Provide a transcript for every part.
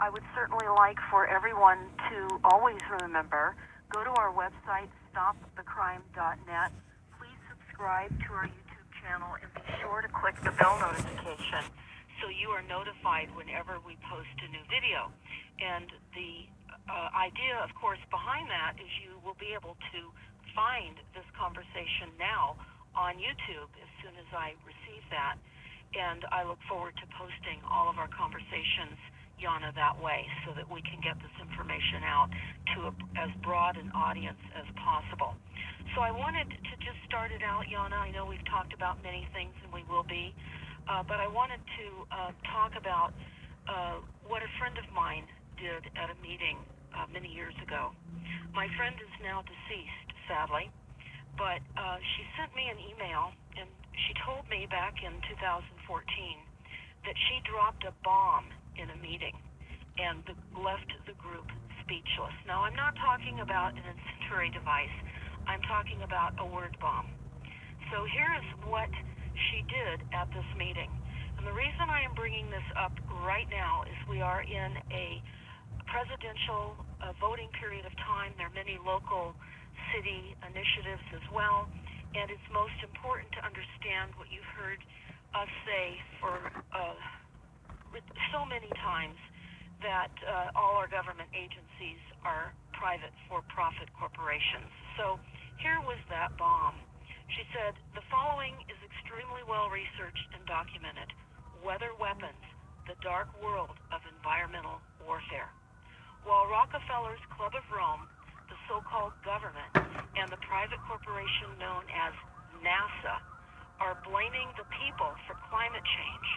I would certainly like for everyone to always remember, go to our website, stopthecrime.net. Please subscribe to our YouTube channel and be sure to click the bell notification so you are notified whenever we post a new video. And the idea, of course, behind that is you will be able to find this conversation now on YouTube as soon as I receive that. And I look forward to posting all of our conversations, Yana, that way so that we can get this information out to as broad an audience as possible. So I wanted to just start it out, Yana. I know we've talked about many things, and we will be, but I wanted to talk about what a friend of mine did at a meeting many years ago. My friend is now deceased, sadly, but she sent me an email, and she told me back in 2014 that she dropped a bomb in a meeting and left the group speechless. Now, I'm not talking about an incendiary device. I'm talking about a word bomb. So here is what she did at this meeting. And the reason I am bringing this up right now is we are in a presidential voting period of time. There are many local city initiatives as well. And it's most important to understand what you've heard us say for so many times, that all our government agencies are private for-profit corporations. So here was that bomb. She said, the following is extremely well-researched and documented. Weather weapons, the dark world of environmental warfare. While Rockefeller's Club of Rome, the so-called government, and the private corporation known as NASA are blaming the people for climate change,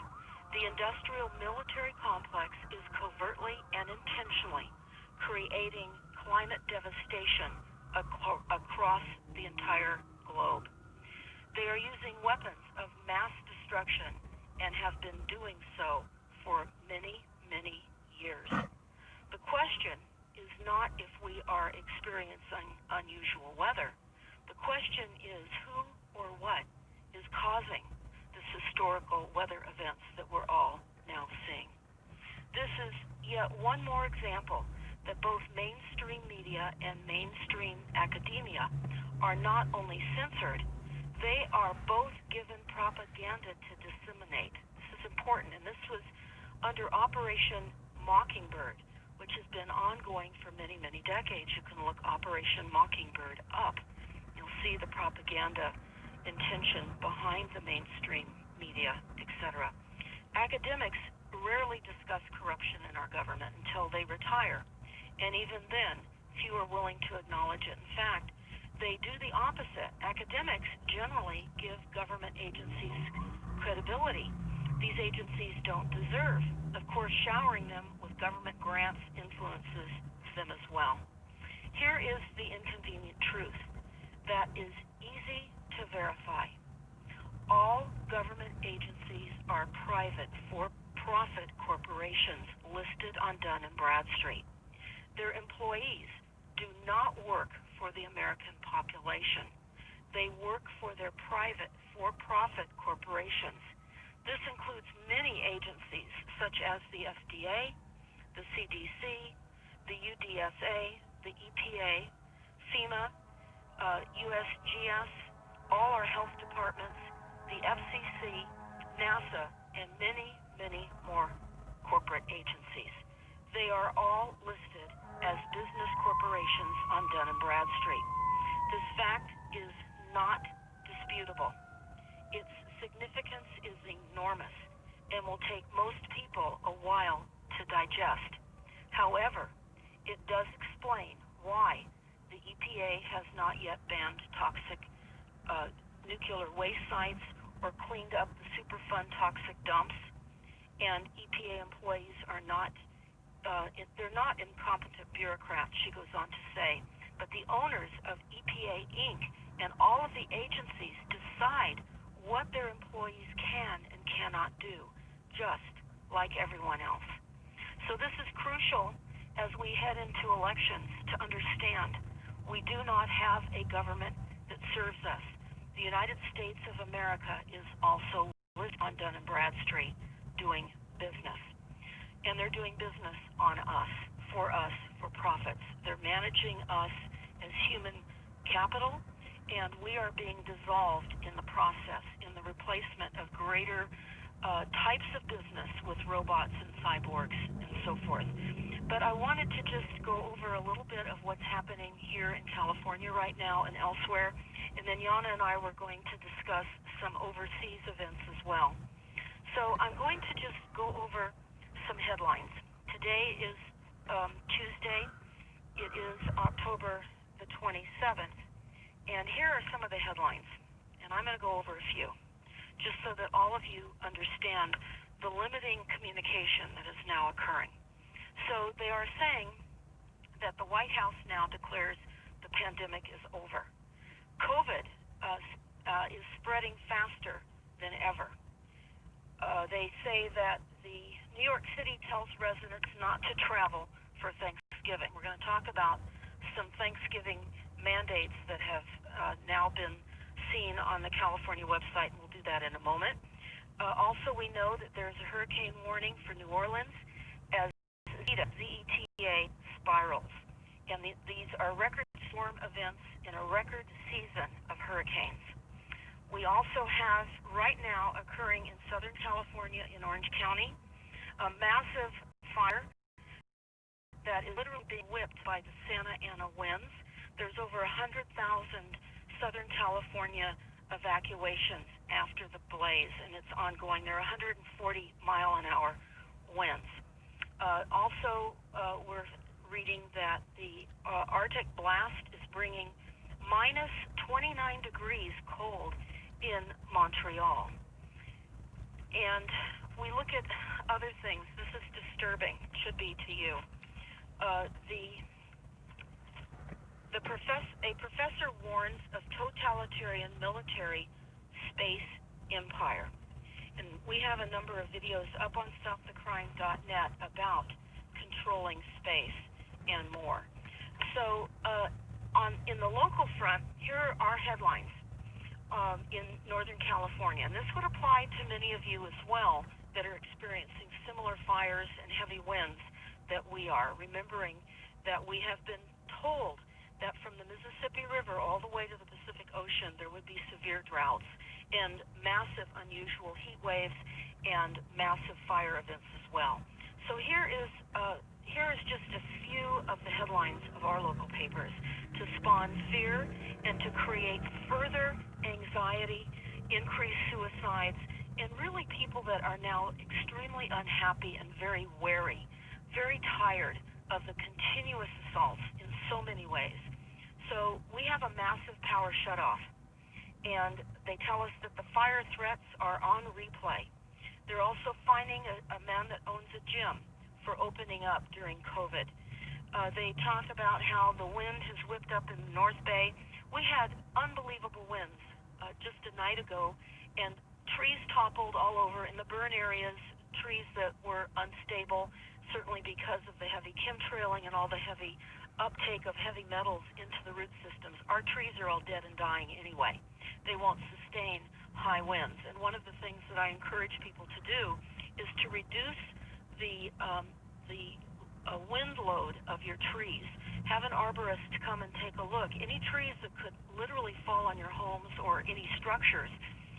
the industrial military complex is covertly and intentionally creating climate devastation across the entire globe. They are using weapons of mass destruction and have been doing so for many, many years. The question is not if we are experiencing unusual weather. The question is who or what is causing this historical weather events that we're all now seeing. This is yet one more example that both mainstream media and mainstream academia are not only censored, they are both given propaganda to disseminate. This is important, and this was under Operation Mockingbird, which has been ongoing for many, many decades. You can look Operation Mockingbird up. You'll see the propaganda intention behind the mainstream media, etc. Academics rarely discuss corruption in our government until they retire, and even then, few are willing to acknowledge it. In fact, they do the opposite. Academics generally give government agencies credibility. These agencies don't deserve. Of course, showering them with government grants influences them as well. Here is the inconvenient truth that is easy to verify. All government agencies are private for-profit corporations listed on Dun & Bradstreet. Their employees do not work for the American population. They work for their private for-profit corporations. This includes many agencies such as the FDA, the CDC, the UDSA, the EPA, FEMA, USGS, all our health departments, the FCC, NASA, and many, many more corporate agencies. They are all listed as business corporations on Dun & Bradstreet. This fact is not disputable. Its significance is enormous and will take most people a while to digest. However, it does explain why the EPA has not yet banned toxic nuclear waste sites or cleaned up the Superfund toxic dumps, and EPA employees are not, they're not incompetent bureaucrats, she goes on to say, but the owners of EPA Inc. and all of the agencies decide what their employees can and cannot do, just like everyone else. So this is crucial as we head into elections to understand we do not have a government that serves us. The United States of America is also listed on Dun & Bradstreet doing business. and they're doing business on us, for profits. They're managing us as human capital, and we are being dissolved in the process, in the replacement of greater types of business with robots and cyborgs and so forth. But I wanted to just go over a little bit of what's happening here in California right now and elsewhere, and then Jana and I were going to discuss some overseas events as well. So I'm going to just go over some headlines. Today is Tuesday. It is October the 27th, and here are some of the headlines, and I'm going to go over a few, just so that all of you understand the limiting communication that is now occurring. So they are saying that the White House now declares the pandemic is over. COVID is spreading faster than ever. They say that the New York City tells residents not to travel for Thanksgiving. We're going to talk about some Thanksgiving mandates that have now been seen on the California website, and we'll do that in a moment. Also, we know that there's a hurricane warning for New Orleans as ZETA spirals. And these are record storm events in a record season of hurricanes. We also have, right now, occurring in Southern California in Orange County, a massive fire that is literally being whipped by the Santa Ana winds. There's over 100,000 Southern California evacuations after the blaze, and it's ongoing. There are 140 mile-an-hour winds. Also, we're reading that the Arctic blast is bringing minus 29 degrees cold in Montreal. And we look at other things. This is disturbing, should be to you. A professor warns of totalitarian military space empire. And we have a number of videos up on stopthecrime.net about controlling space and more. So in the local front, here are headlines in Northern California. And this would apply to many of you as well that are experiencing similar fires and heavy winds that we are, remembering that we have been told that from the Mississippi River all the way to the Pacific Ocean, there would be severe droughts and massive unusual heat waves and massive fire events as well. So here is just a few of the headlines of our local papers to spawn fear and to create further anxiety, increase suicides, and really people that are now extremely unhappy and very wary, very tired of the continuous assaults in so many ways. So we have a massive power shutoff, and they tell us that the fire threats are on replay. They're also finding a man that owns a gym for opening up during COVID. They talk about how the wind has whipped up in the North Bay. We had unbelievable winds just a night ago, and trees toppled all over in the burn areas, trees that were unstable, certainly because of the heavy chemtrailing and all the heavy uptake of heavy metals into the root systems. Our trees are all dead and dying anyway. They won't sustain high winds. And one of the things that I encourage people to do is to reduce the wind load of your trees. Have an arborist come and take a look. Any trees that could literally fall on your homes or any structures,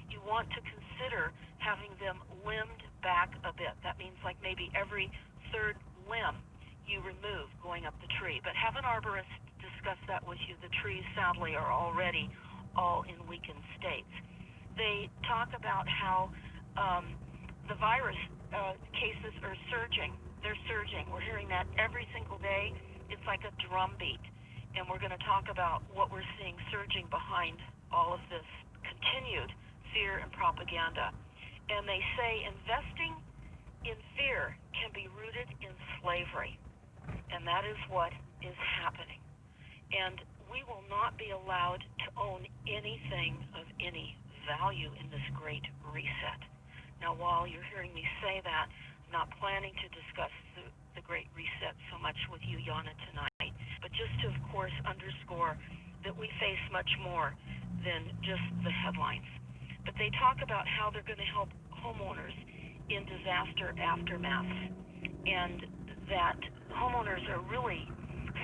you want to consider having them limbed back a bit. That means like maybe every third limb you remove going up the tree. But have an arborist discuss that with you. The trees, sadly, are already all in weakened states. They talk about how the virus cases are surging. They're surging. We're hearing that every single day. It's like a drumbeat. And we're going to talk about what we're seeing surging behind all of this continued fear and propaganda. And they say investing in fear can be rooted in slavery. And that is what is happening. And we will not be allowed to own anything of any value in this great reset. Now, while you're hearing me say that, I'm not planning to discuss the great reset so much with you, Jana, tonight, but just to, of course, underscore that we face much more than just the headlines. But they talk about how they're going to help homeowners in disaster aftermath. and that homeowners are really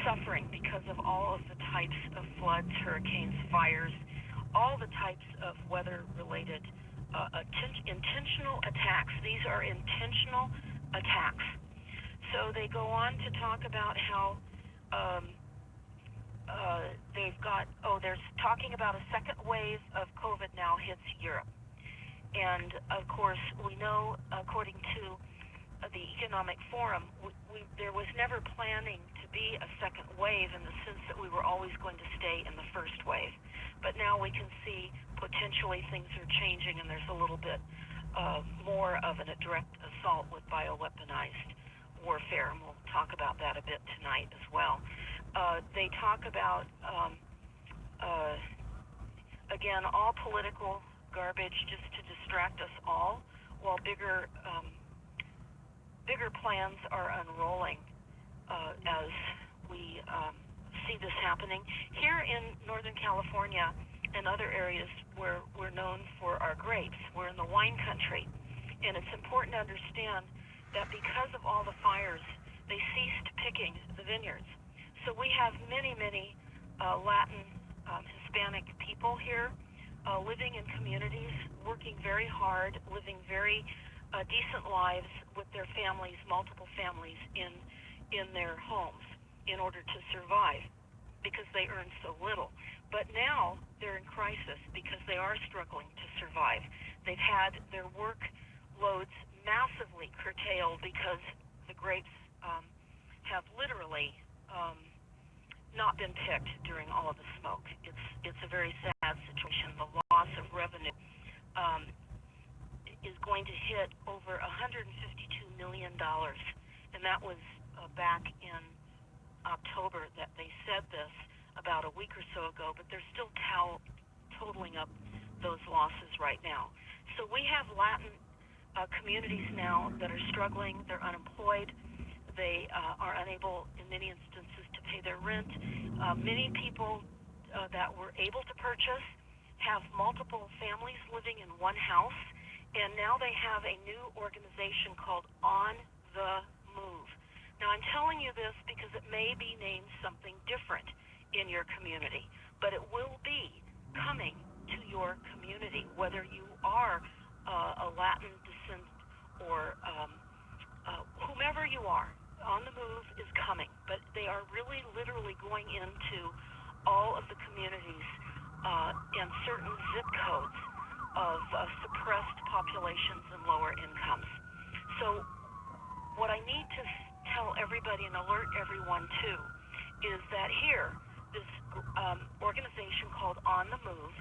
suffering because of all of the types of floods, hurricanes, fires, all the types of weather-related intentional attacks. These are intentional attacks. So they go on to talk about how they're talking about a second wave of COVID now hits Europe. And of course, we know, according to the Economic Forum, there was never planning to be a second wave in the sense that we were always going to stay in the first wave. But now we can see potentially things are changing, and there's a little bit more of a direct assault with bioweaponized warfare, and we'll talk about that a bit tonight as well. They talk about, again, all political garbage just to distract us all, while bigger plans are unrolling as we see this happening. Here in Northern California and other areas where we're known for our grapes, we're in the wine country, and it's important to understand that because of all the fires, they ceased picking the vineyards. So we have many Latin, Hispanic people here living in communities, working very hard, living very decent lives with their families, multiple families in their homes in order to survive because they earn so little. But now they're in crisis because they are struggling to survive. They've had their workloads massively curtailed because the grapes have literally not been picked during all of the smoke. It's a very sad situation. The loss of revenue is going to hit over $152 million, and that was back in October that they said this about a week or so ago, but they're still totaling up those losses right now. So we have Latin communities now that are struggling. They're unemployed. They are unable, in many instances, to pay their rent. Many people that were able to purchase have multiple families living in one house, and now they have a new organization called On the Move. Now, I'm telling you this because it may be named something different in your community, but it will be coming to your community, whether you are a Latin descent or whomever you are. On the Move is coming, but they are really literally going into all of the communities and certain zip codes of suppressed populations and lower incomes. So what I need to tell everybody and alert everyone to is that here, this organization called On the Move,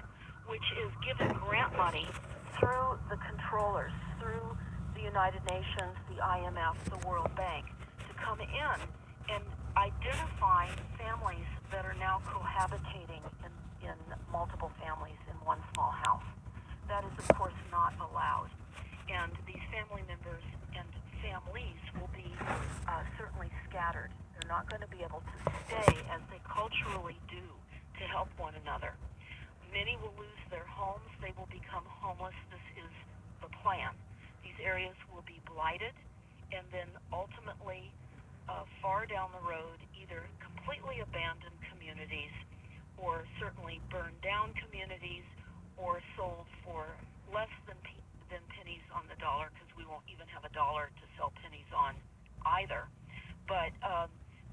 which is given grant money through the controllers, through the United Nations, the IMF, the World Bank, to come in and identify families that are now cohabitating in multiple families in one small house. That is, of course, not allowed. And these family members and families will be certainly scattered. They're not going to be able to stay as they culturally do to help one another. Many will lose their homes. They will become homeless. This is the plan. These areas will be blighted, and then ultimately, far down the road, either completely abandoned communities or certainly burned down communities or sold for less than pennies on the dollar, because we won't even have a dollar to sell pennies on either. But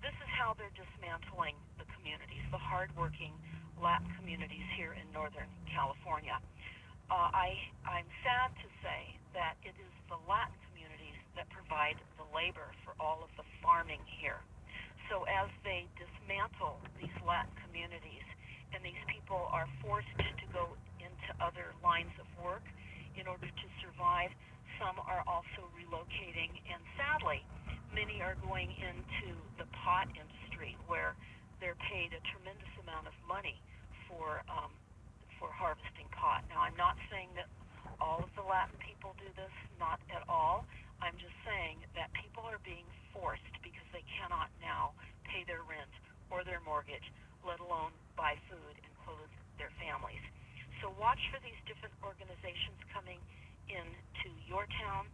this is how they're dismantling the communities, the hardworking Latin communities here in Northern California. I'm sad to say that it is the Latin communities that provide the labor for all of the farming here. So as they dismantle these Latin communities and these people are forced to go into other lines of work in order to survive, some are also relocating, and sadly, many are going into the pot industry where they're paid a tremendous amount of money for harvesting pot. Now, I'm not saying that all of the Latin people do this, not at all. I'm just saying that people are being forced because they cannot now pay their rent or their mortgage, let alone buy food and clothe their families. So watch for these different organizations coming into your town.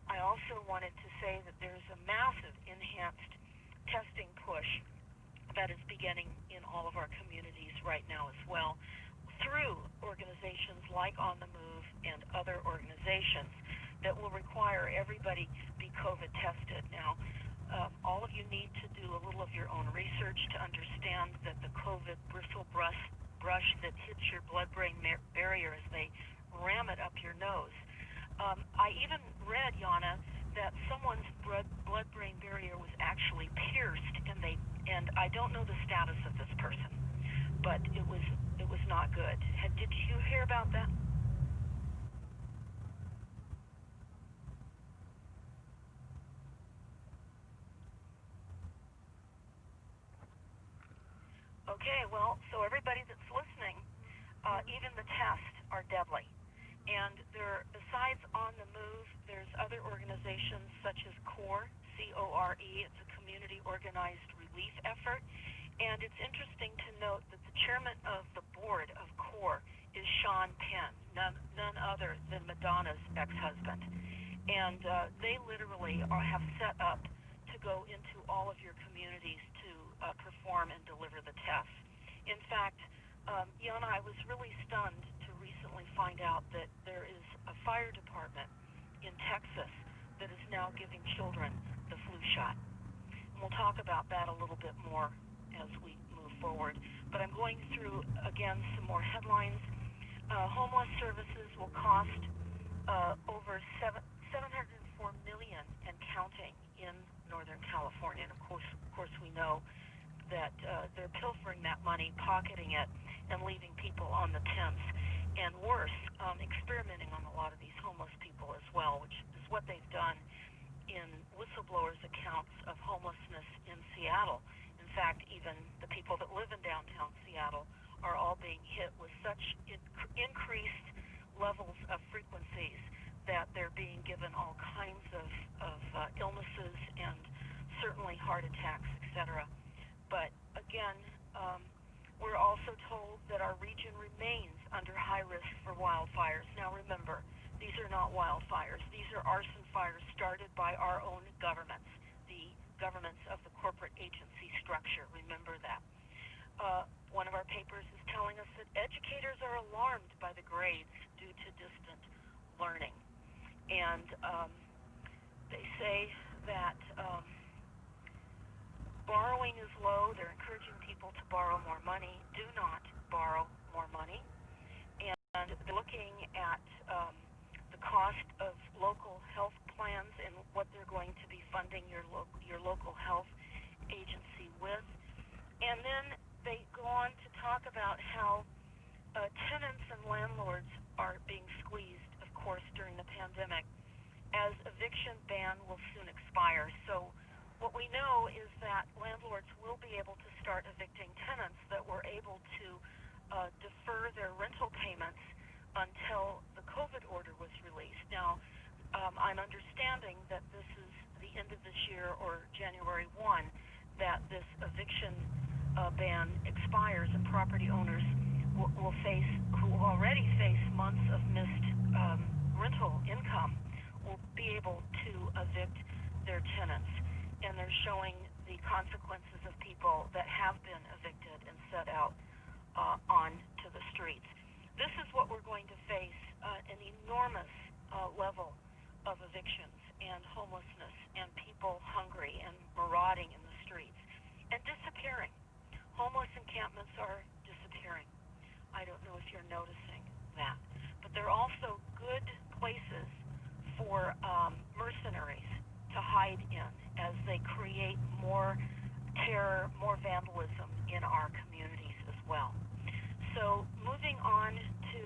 I also wanted to say that there's a massive enhanced testing push that is beginning in all of our communities right now as well, through organizations like On the Move and other organizations that will require everybody be COVID tested. Now, all of you need to do a little of your own research to understand that the COVID bristle brush that hits your blood-brain barrier as they ram it up your nose. I even read, Yana, that someone's blood-brain barrier was actually pierced, and I don't know the status of this person, but it was not good. Did you hear about that? Okay, well, so everybody that's listening, even the tests are deadly. And besides On the Move, there's other organizations such as CORE, C-O-R-E. It's a community organized relief effort. And it's interesting to note that the chairman of the board of CORE is Sean Penn, none other than Madonna's ex-husband. And they literally have set up to go into all of your communities to perform and deliver the tests. In fact, Yana, I was really stunned to recently find out that there is a fire department in Texas that is now giving children the flu shot. And we'll talk about that a little bit more as we move forward. But I'm going through, again, some more headlines. Homeless services will cost over $704 million and counting in Northern California. And of course we know that they're pilfering that money, pocketing it, and leaving people on the tents. And worse, experimenting on a lot of these homeless people as well, which is what they've done in whistleblowers' accounts of homelessness in Seattle. In fact, even the people that live in downtown Seattle are all being hit with such increased levels of frequencies that they're being given all kinds of illnesses and certainly heart attacks, etc. But again, we're also told that our region remains under high risk for wildfires. Now remember, these are not wildfires. These are arson fires started by our own governments, the governments of the corporate agency structure. Remember that. One of our papers is telling us that educators are alarmed by the grades due to distant learning. And they say that borrowing is low. They're encouraging people to borrow more money. Do not borrow more money. And they're looking at the cost of local health plans and what they're going to be funding your local health agency with. And then they go on to talk about how tenants and landlords are being squeezed, of course, during the pandemic, as eviction ban will soon expire. So what we know is that landlords will be able to start evicting tenants that were able to defer their rental payments until the COVID order was released. Now, I'm understanding that this is the end of this year or January 1 that this eviction ban expires, and property owners will face, who already face months of missed rental income, will be able to evict their tenants. And they're showing the consequences of people that have been evicted and set out onto the streets. This is what we're going to face, an enormous level of evictions and homelessness and people hungry and marauding in the streets and disappearing. Homeless encampments are disappearing. I don't know if you're noticing that. But they're also good places for mercenaries to hide in as they create more terror, more vandalism in our communities as well. So moving on to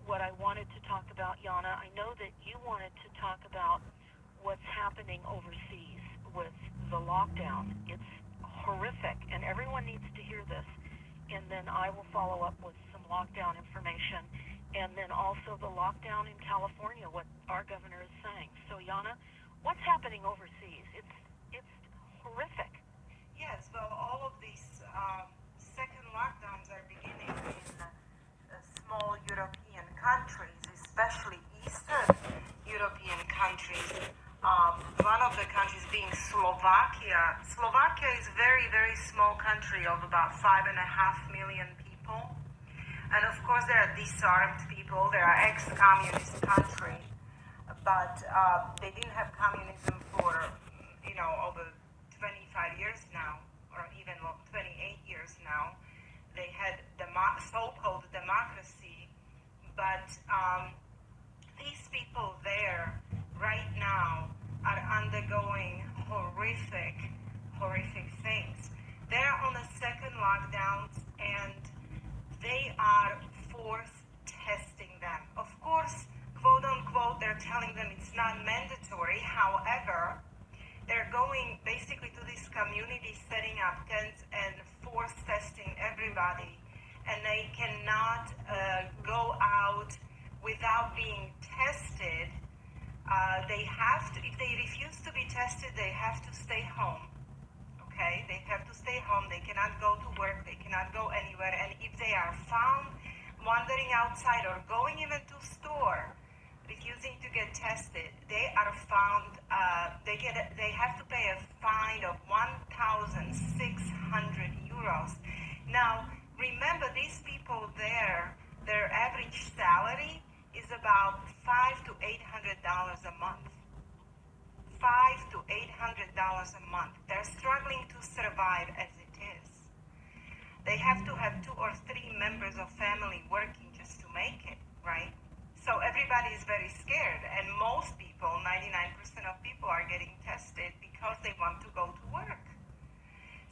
what I wanted to talk about, Yana, I know that you wanted to talk about what's happening overseas with the lockdown. It's horrific, and everyone needs to hear this. And then I will follow up with some lockdown information, and then also the lockdown in California, what our governor is saying. So, Yana, what's happening overseas? It's horrific. Yes, well, all of these second lockdowns are beginning in small European countries, especially Eastern European countries. One of the countries being Slovakia. Slovakia is a very, very small country of about 5.5 million people. And of course, there are disarmed people. There are ex-communist country, but they didn't have communism for, over 25 years now, or even 28 years now. They had so-called democracy, but these people there right now are undergoing horrific things. They're on the second lockdowns, and they are force testing them. Of course, quote unquote, they're telling them it's not mandatory. However, they're going basically to these communities, setting up tents and force testing everybody, and they cannot go out without being tested. They have to, if they refuse to be tested, they have to stay home. Okay, they have to stay home. They cannot go to work. They cannot go anywhere. And if they are found wandering outside or going even to store, refusing to get tested, they are found. They have to pay a fine of 1,600 euros. Now, remember, these people there, their average salary is about $500 to $800 a month. $500 to $800 a month. They're struggling to survive as it is. They have to have 2 or 3 members of family working just to make it, right? So everybody is very scared, and most people, 99% of people, are getting tested because they want to go to work.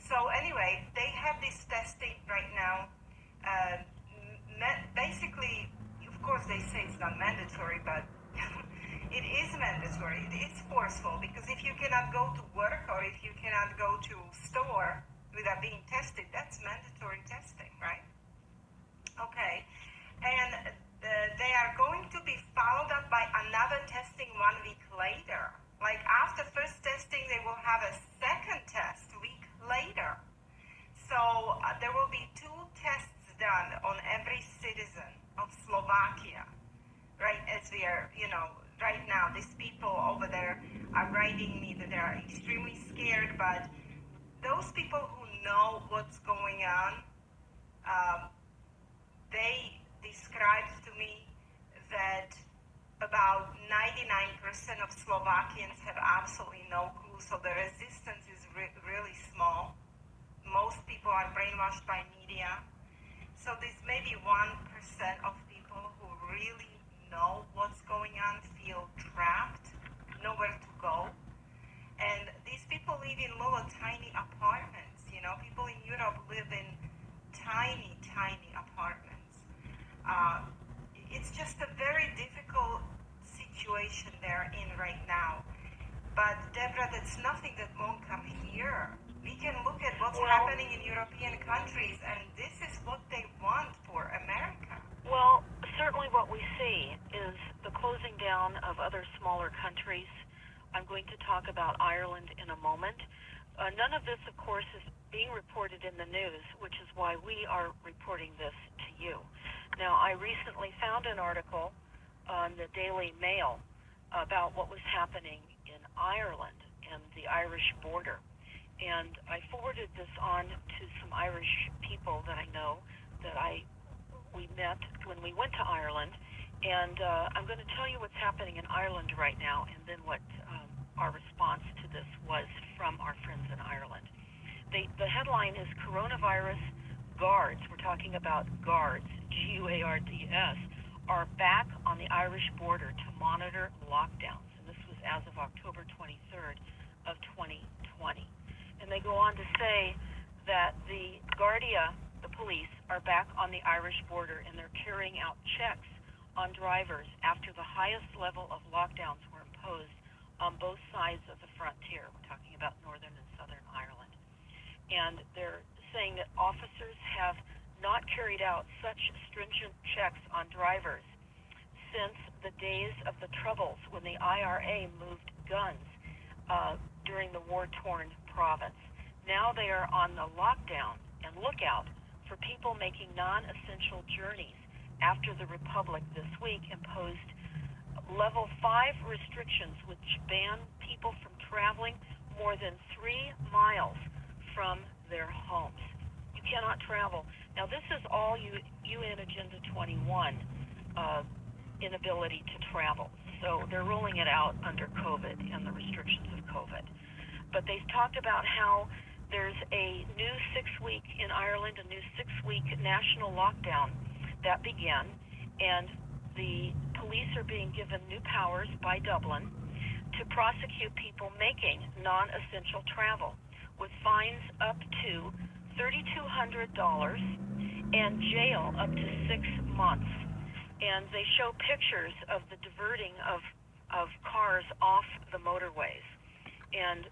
So anyway, they have this testing right now. Basically, of course, they say it's not mandatory, but it is mandatory. It is forceful, because if you cannot go to work or if you cannot go to store without being tested, that's mandatory testing, right? Okay, and they are going to be followed up by another testing 1 week later. Like after first testing, they will have a second test a week later. So there will be 2 tests done on every citizen of Slovakia, right? As we are, right now, these people over there are writing me that they are extremely scared, but those people who know what's going on, they described to me that about 99% of Slovakians have absolutely no clue, so the resistance is really small. Most people are brainwashed by media. So there's maybe 1% of people who really know what's going on, feel trapped, nowhere to go. And these people live in little tiny apartments. People in Europe live in tiny apartments. It's just a very difficult situation they're in right now. But Deborah, that's nothing that won't come here. We can look at what's happening in European countries, and this is what they want for America. Well, certainly what we see is the closing down of other smaller countries. I'm going to talk about Ireland in a moment. None of this, of course, is being reported in the news, which is why we are reporting this to you. Now, I recently found an article on the Daily Mail about what was happening in Ireland and the Irish border. And I forwarded this on to some Irish people that I know that we met when we went to Ireland. And I'm going to tell you what's happening in Ireland right now, and then what our response to this was from our friends in Ireland. The headline is Coronavirus Guards, we're talking about guards, Guards, are back on the Irish border to monitor lockdowns. And this was as of October 23rd of 2020. And they go on to say that the Garda, the police, are back on the Irish border, and they're carrying out checks on drivers after the highest level of lockdowns were imposed on both sides of the frontier. We're talking about Northern and Southern Ireland. And they're saying that officers have not carried out such stringent checks on drivers since the days of the Troubles, when the IRA moved guns during the war-torn province. Now they are on the lockdown and lookout for people making non-essential journeys after the Republic this week imposed level 5 restrictions, which ban people from traveling more than 3 miles from their homes. You cannot travel. Now, this is all UN Agenda 21 inability to travel. So they're rolling it out under COVID and the restrictions of COVID. But they talked about how there's a new 6-week in Ireland, a new 6-week national lockdown that began, and the police are being given new powers by Dublin to prosecute people making non-essential travel with fines up to $3,200 and jail up to 6 months. And they show pictures of the diverting of cars off the motorways, and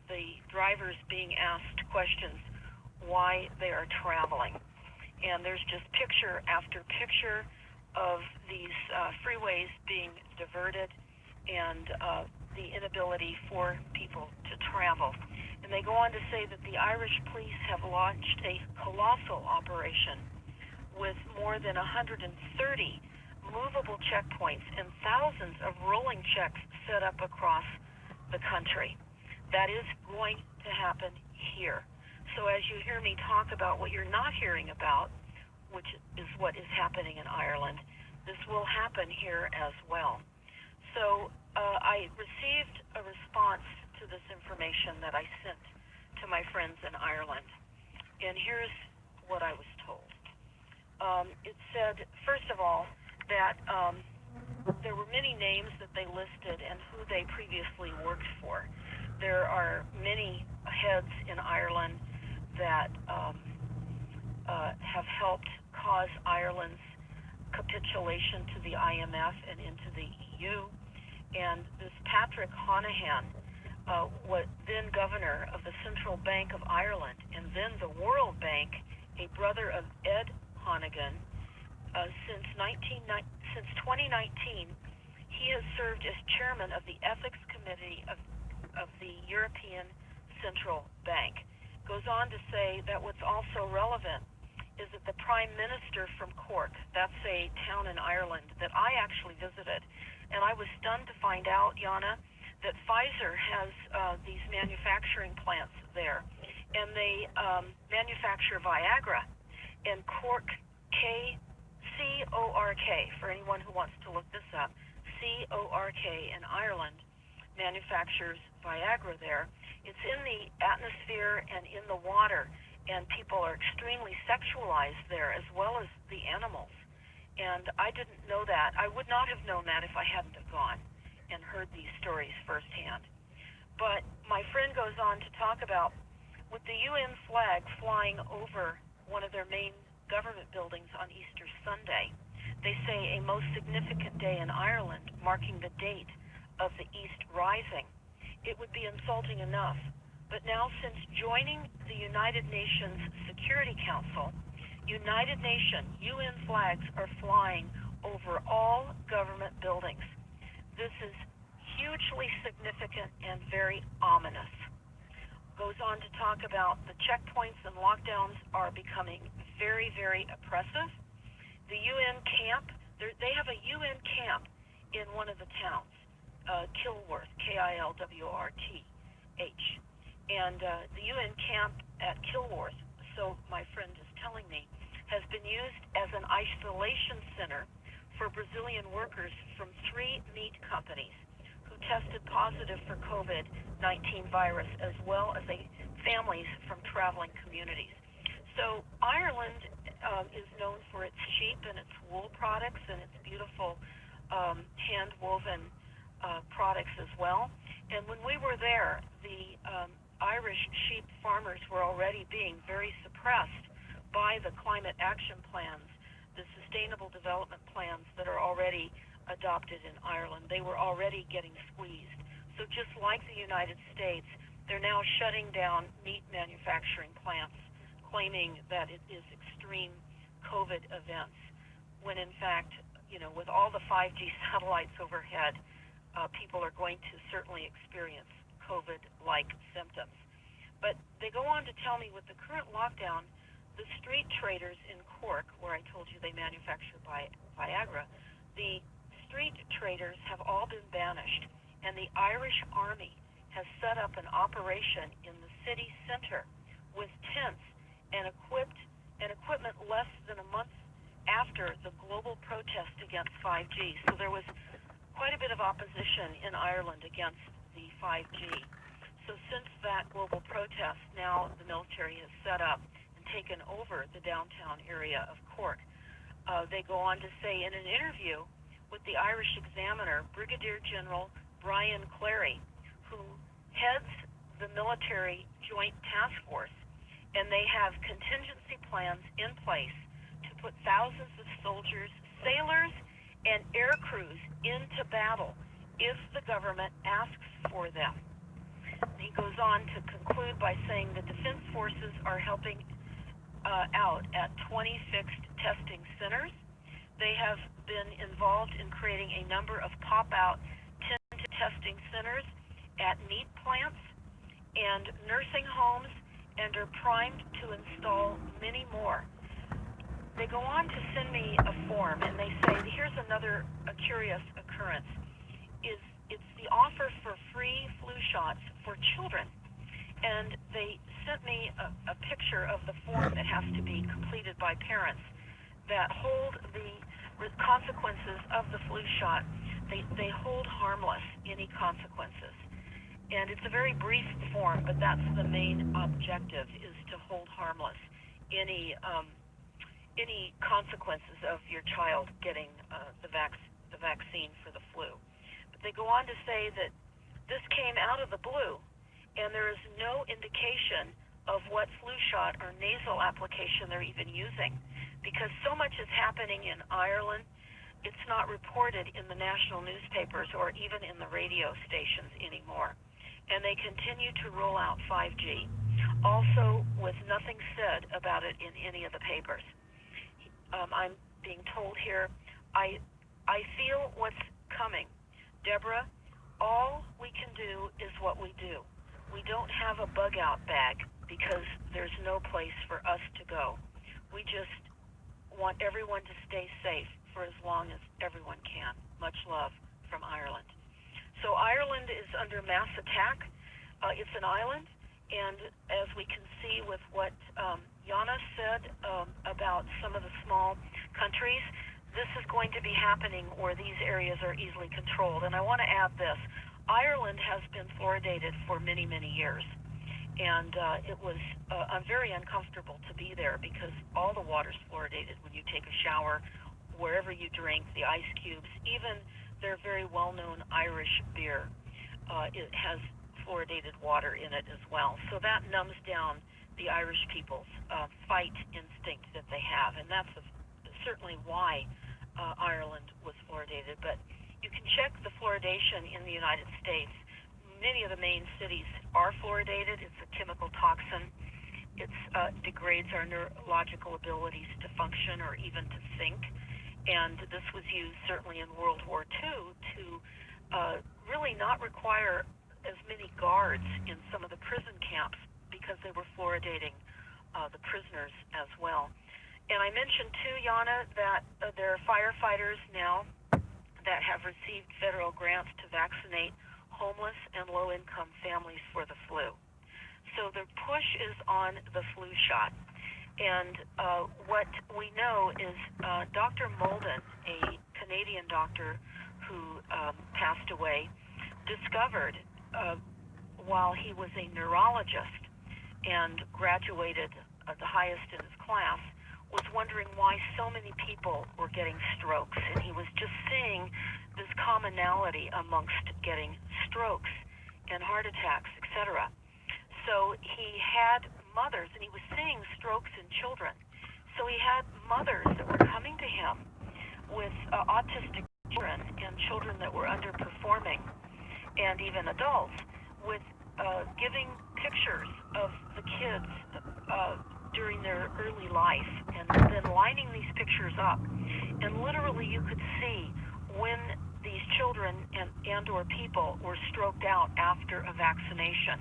the drivers being asked questions why they are traveling. And there's just picture after picture of these freeways being diverted and the inability for people to travel. And they go on to say that the Irish police have launched a colossal operation with more than 130 movable checkpoints and thousands of rolling checks set up across the country. That is going to happen here. So as you hear me talk about what you're not hearing about, which is what is happening in Ireland, this will happen here as well. So I received a response to this information that I sent to my friends in Ireland. And here's what I was told. It said, first of all, that there were many names that they listed and who they previously worked for. There are many heads in Ireland that have helped cause Ireland's capitulation to the IMF and into the EU. And this Patrick Honohan, was then governor of the Central Bank of Ireland and then the World Bank, a brother of Ed Honegan, since 2019, he has served as chairman of the Ethics Committee of the European Central Bank. Goes on to say that what's also relevant is that the Prime Minister from Cork, that's a town in Ireland that I actually visited, and I was stunned to find out, Yana, that Pfizer has these manufacturing plants there, and they manufacture Viagra. And Cork, C-O-R-K, for anyone who wants to look this up, C-O-R-K in Ireland manufactures Viagra there. It's in the atmosphere and in the water, and people are extremely sexualized there as well as the animals. And I didn't know that. I would not have known that if I hadn't have gone and heard these stories firsthand. But my friend goes on to talk about, with the UN flag flying over one of their main government buildings on Easter Sunday, they say a most significant day in Ireland, marking the date of the East Rising. It would be insulting enough. But now, since joining the United Nations Security Council, United Nations UN flags are flying over all government buildings. This is hugely significant and very ominous. Goes on to talk about the checkpoints and lockdowns are becoming very, very oppressive. The UN camp, they have a UN camp in one of the towns, Kilworth, K-I-L-W-R-T-H. And the UN camp at Kilworth, so my friend is telling me, has been used as an isolation center for Brazilian workers from 3 meat companies who tested positive for COVID-19 virus, as well as families from traveling communities. So Ireland is known for its sheep and its wool products and its beautiful hand-woven products as well. And when we were there, the Irish sheep farmers were already being very suppressed by the climate action plans, the sustainable development plans that are already adopted in Ireland. They were already getting squeezed. So just like the United States, they're now shutting down meat manufacturing plants, claiming that it is extreme COVID events, when in fact, with all the 5G satellites overhead, people are going to certainly experience COVID-like symptoms. But they go on to tell me with the current lockdown, the street traders in Cork, where I told you they manufacture Viagra, the street traders demonstrators have all been banished, and the Irish Army has set up an operation in the city center with tents and equipment less than a month after the global protest against 5G. So there was quite a bit of opposition in Ireland against the 5G. So since that global protest, now the military has set up and taken over the downtown area of Cork. They go on to say in an interview with the Irish Examiner, Brigadier General Brian Clary, who heads the military joint task force, and they have contingency plans in place to put thousands of soldiers, sailors, and air crews into battle if the government asks for them. He goes on to conclude by saying the Defense Forces are helping out at 20 fixed testing centers. They have been involved in creating a number of pop-out tent testing centers at meat plants and nursing homes, and are primed to install many more. They go on to send me a form, and they say, here's another curious occurrence, it's the offer for free flu shots for children. And they sent me a picture of the form that has to be completed by parents that hold the consequences of the flu shot. They hold harmless any consequences. And it's a very brief form, but that's the main objective, is to hold harmless any consequences of your child getting the vaccine for the flu. But they go on to say that this came out of the blue, and there is no indication of what flu shot or nasal application they're even using, because so much is happening in Ireland, it's not reported in the national newspapers or even in the radio stations anymore. And they continue to roll out 5G, also with nothing said about it in any of the papers. I'm being told here, I feel what's coming. Deborah, all we can do is what we do. We don't have a bug out bag because there's no place for us to go. We just want everyone to stay safe for as long as everyone can. Much love from Ireland. So Ireland is under mass attack. It's an island, and as we can see with what Jana said about some of the small countries, this is going to be happening where these areas are easily controlled. And I want to add this. Ireland has been fluoridated for many, many years, and it was very uncomfortable to be there because all the water's fluoridated when you take a shower, wherever you drink, the ice cubes, even their very well-known Irish beer, it has fluoridated water in it as well. So that numbs down the Irish people's fight instinct that they have, and that's certainly why Ireland was fluoridated. But you can check the fluoridation in the United States. Many of the main cities are fluoridated. It's a chemical toxin. It degrades our neurological abilities to function or even to think. And this was used certainly in World War II to really not require as many guards in some of the prison camps because they were fluoridating the prisoners as well. And I mentioned too, Jana, that there are firefighters now that have received federal grants to vaccinate homeless and low-income families for the flu. So the push is on the flu shot. And what we know is Dr. Molden, a Canadian doctor who passed away, discovered while he was a neurologist and graduated the highest in his class, was wondering why so many people were getting strokes. And he was just seeing this commonality amongst getting strokes and heart attacks, etc. So he had mothers, and he was seeing strokes in children. So he had mothers that were coming to him with autistic children and children that were underperforming, and even adults, with giving pictures of the kids during their early life, and then lining these pictures up. And literally you could see when these children and or people were stroked out after a vaccination,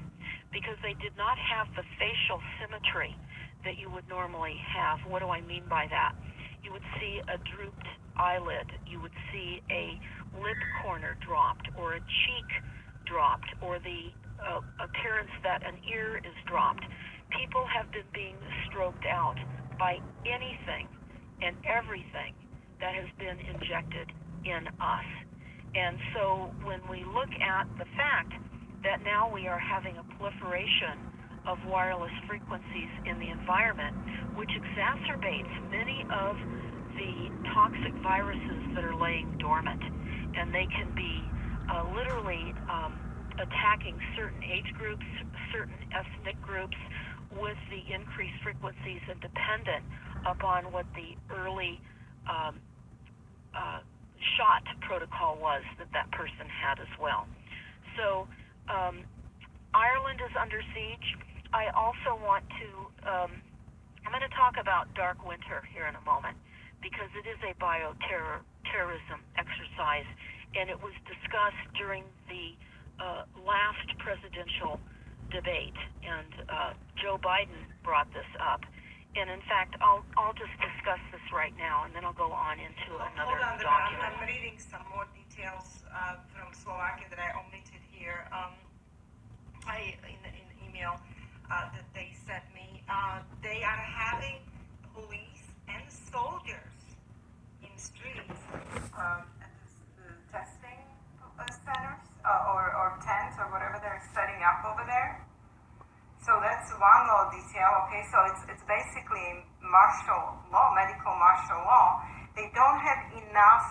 because they did not have the facial symmetry that you would normally have. What do I mean by that? You would see a drooped eyelid. You would see a lip corner corner dropped, or a cheek dropped, or the appearance that an ear is dropped. People have been being stroked out by anything and everything that has been injected in us. And so when we look at the fact that now we are having a proliferation of wireless frequencies in the environment, which exacerbates many of the toxic viruses that are laying dormant, and they can be literally attacking certain age groups, certain ethnic groups with the increased frequencies, and dependent upon what the early shot protocol was that person had as well. So Ireland is under siege. I also want to, I'm going to talk about Dark Winter here in a moment, because it is a bioterrorism exercise, and it was discussed during the last presidential debate, and Joe Biden brought this up. And in fact, I'll just discuss this right now, and then I'll go on into another Hold on, document. I'm reading some more details from Slovakia that I omitted here. In the email that they sent me, they are having police and soldiers in streets at the testing centers or tents or whatever they're setting up over there. So that's one little detail. Okay, so it's basically martial law, medical martial law. They don't have enough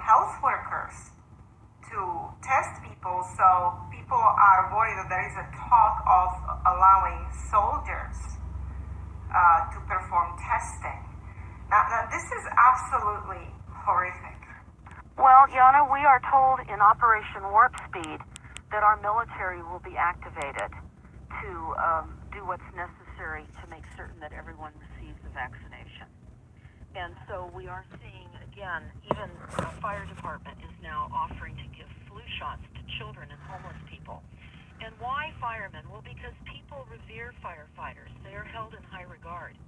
health workers to test people, so people are worried that there is a talk of allowing soldiers to perform testing. Now this is absolutely horrific. Well, Yana, we are told in Operation Warp Speed that our military will be activated to do what's necessary to make certain that everyone receives the vaccination. And so we are seeing, again, even the fire department is now offering to give flu shots to children and homeless people. And why firemen? Well, because people revere firefighters. They are held in high regard.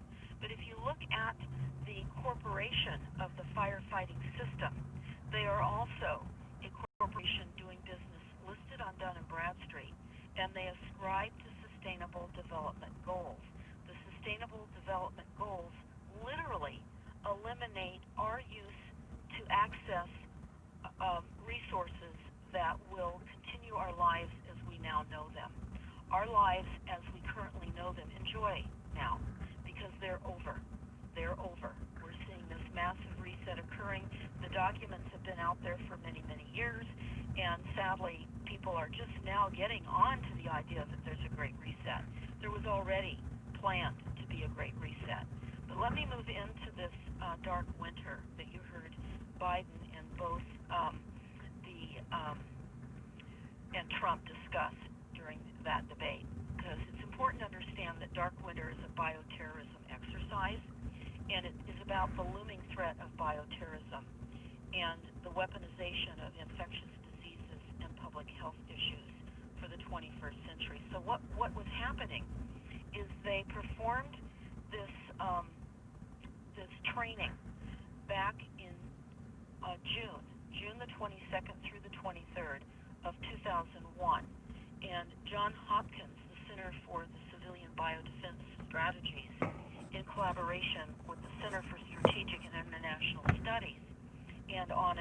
But if you look at the corporation of the firefighting system, they are also a corporation doing business listed on Dun & Bradstreet, and they ascribe to Sustainable Development Goals. The Sustainable Development Goals literally eliminate our use to access resources that will continue our lives as we now know them. Our lives as we currently know them, enjoy now, because they're over. They're over. We're seeing this massive reset occurring. The documents have been out there for many, many years, and sadly, people are just now getting on to the idea that there's a great reset. There was already planned to be a great reset. But let me move into this dark winter that you heard Biden and both and Trump discuss during that debate, because it's important to understand that dark winter is a bioterrorism exercise, and it is about the looming threat of bioterrorism and the weaponization of infectious diseases and public health issues for the 21st century. So what was happening is they performed this training back in June the 22nd through the 23rd of 2001, and John Hopkins, the Center for the Civilian Biodefense Strategies, in collaboration with the Center for Strategic and International Studies, and on,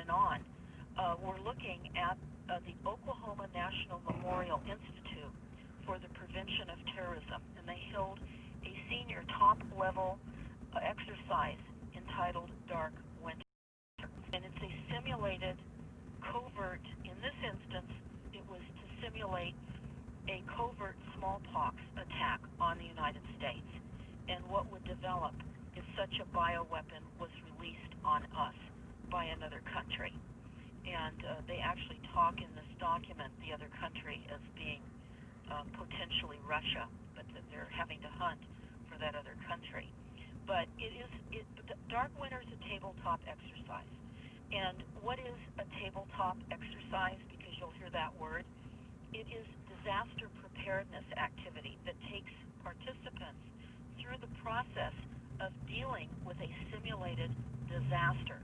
we're looking at the Oklahoma National Memorial Institute for the Prevention of Terrorism, and they held a senior top-level exercise entitled Dark Winter. And it's a simulated covert, in this instance, it was to simulate a covert smallpox attack on the United States. And what would develop if such a bioweapon was released on us by another country. And they actually talk in this document, the other country, as being potentially Russia, but that they're having to hunt for that other country. But Dark Winter is a tabletop exercise. And what is a tabletop exercise? Because you'll hear that word. It is disaster preparedness activity that takes participants through the process of dealing with a simulated disaster.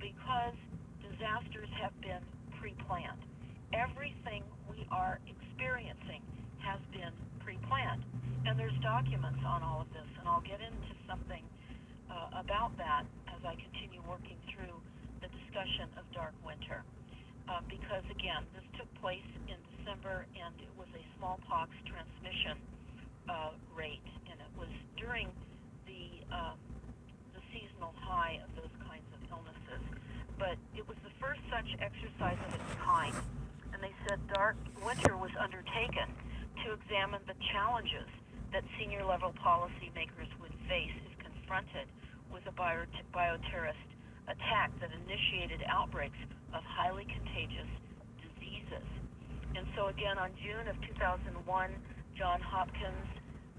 Because disasters have been pre-planned. Everything we are experiencing has been pre-planned. And there's documents on all of this, and I'll get into something about that as I continue working through the discussion of Dark Winter. Because, again, this took place in December, and it was a smallpox transmission rate, and it was during the seasonal high of those kinds of illnesses. But it was the first such exercise of its kind, and they said Dark Winter was undertaken to examine the challenges that senior-level policymakers would face if confronted with a bioterrorist attack that initiated outbreaks of highly contagious diseases. And so again, on June of 2001, John Hopkins,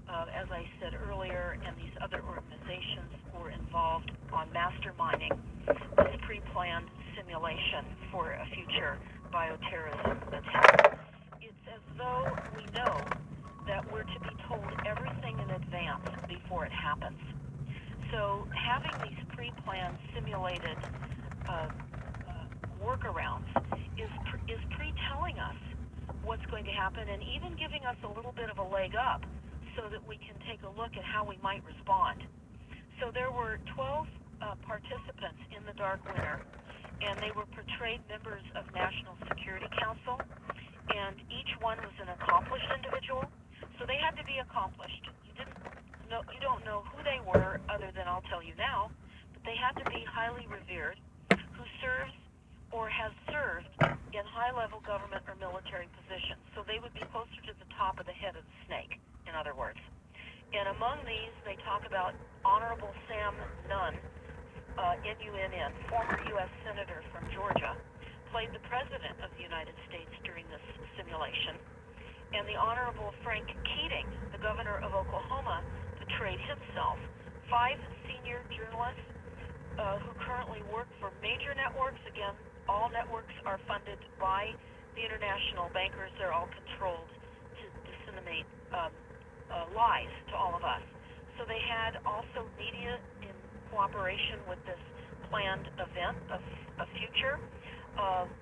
as I said earlier, and these other organizations were involved on masterminding this pre-planned simulation for a future bioterrorism attack. It's as though we know that we're to be told everything in advance before it happens. So having these pre-planned simulated workarounds is pre-telling us what's going to happen, and even giving us a little bit of a leg up so that we can take a look at how we might respond. So there were 12 participants in the Dark Winter, and they were portrayed members of National Security Council, and each one was an accomplished individual. So they had to be accomplished. You don't know who they were, other than I'll tell you now, but they had to be highly revered, who serves or has served in high-level government or military positions. So they would be closer to the top of the head of the snake, in other words. And among these, they talk about Honorable Sam Nunn, N-U-N-N, former U.S. Senator from Georgia, played the President of the United States during this simulation. And the Honorable Frank Keating, the Governor of Oklahoma, portrayed himself. 5 senior journalists who currently work for major networks. Again, all networks are funded by the international bankers. They're all controlled to disseminate lies to all of us. So they had also media in cooperation with this planned event of a future,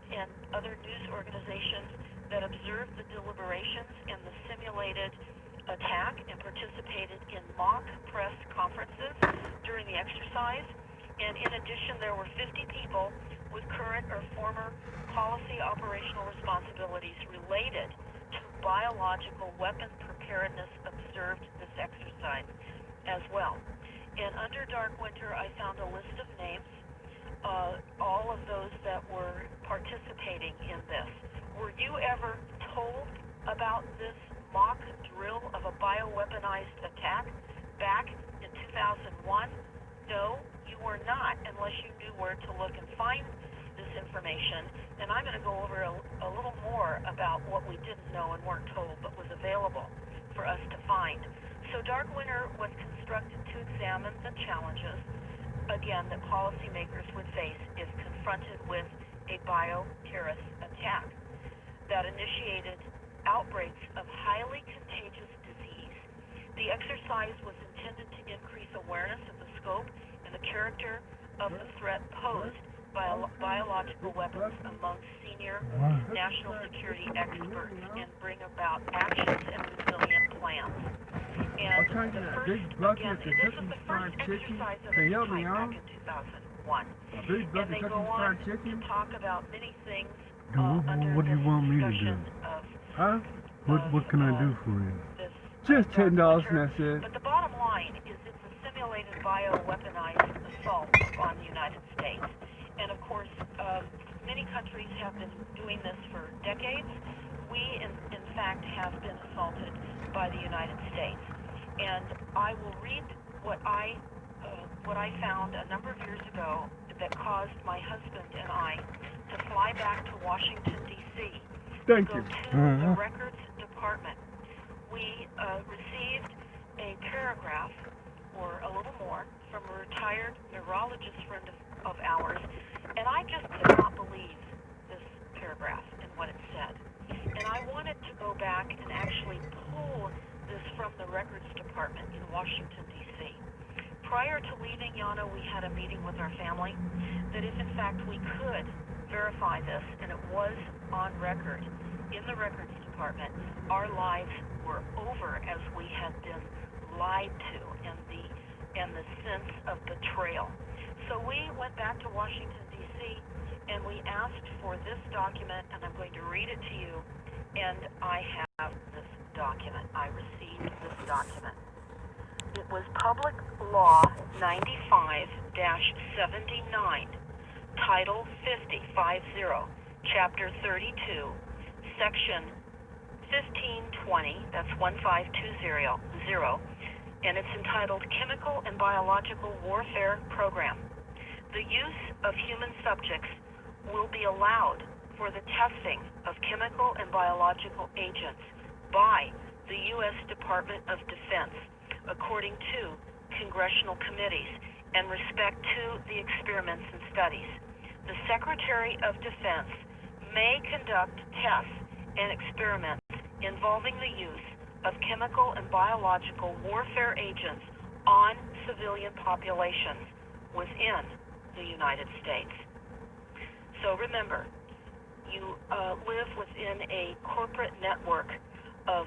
and other news organizations that observed the deliberations and the simulated attack and participated in mock press conferences during the exercise. And in addition, there were 50 people with current or former policy operational responsibilities related to biological weapon preparedness observed this exercise as well. And under Dark Winter, I found a list of names, all of those that were participating in this. Were you ever told about this mock drill of a bioweaponized attack back in 2001? No, you were not, unless you knew where to look and find this information. And I'm going to go over a little more about what we didn't know and weren't told, but was available for us to find. So Dark Winter was constructed to examine the challenges, again, that policymakers would face if confronted with a bioterrorist attack that initiated outbreaks of highly contagious disease. The exercise was intended to increase awareness of the scope and the character of the threat posed by biological weapons among senior national security experts and bring about actions and resilient plans. And the first, again, this was the first exercise of its type back in 2001. And they go on to talk about many things under what do you want me to do? Huh? What can I do for you? Just $10, and that's it. But the bottom line is it's a simulated bioweaponized assault on the United States. And of course, many countries have been doing this for decades. We, in fact, have been assaulted by the United States. And I will read what I found a number of years ago that caused my husband and I to fly back to Washington, D.C. Thank to you. go to the Records Department. We received a paragraph, or a little more, from a retired neurologist friend of ours, and I just could not believe this paragraph and what it said. And I wanted to go back and actually pull this from the Records Department in Washington, D.C. Prior to leaving Yana, we had a meeting with our family that if in fact we could verify this, and it was on record in the records department. Our lives were over as we had been lied to, and the sense of betrayal. So we went back to Washington, D.C., and we asked for this document, and I'm going to read it to you, and I have this document. I received this document. It was Public Law 95-79, Title 50, Chapter 32, Section 1520, that's 15200, and it's entitled Chemical and Biological Warfare Program. The use of human subjects will be allowed for the testing of chemical and biological agents by the U.S. Department of Defense, according to congressional committees, and respect to the experiments and studies. The Secretary of Defense may conduct tests and experiments involving the use of chemical and biological warfare agents on civilian populations within the United States. So remember, you live within a corporate network of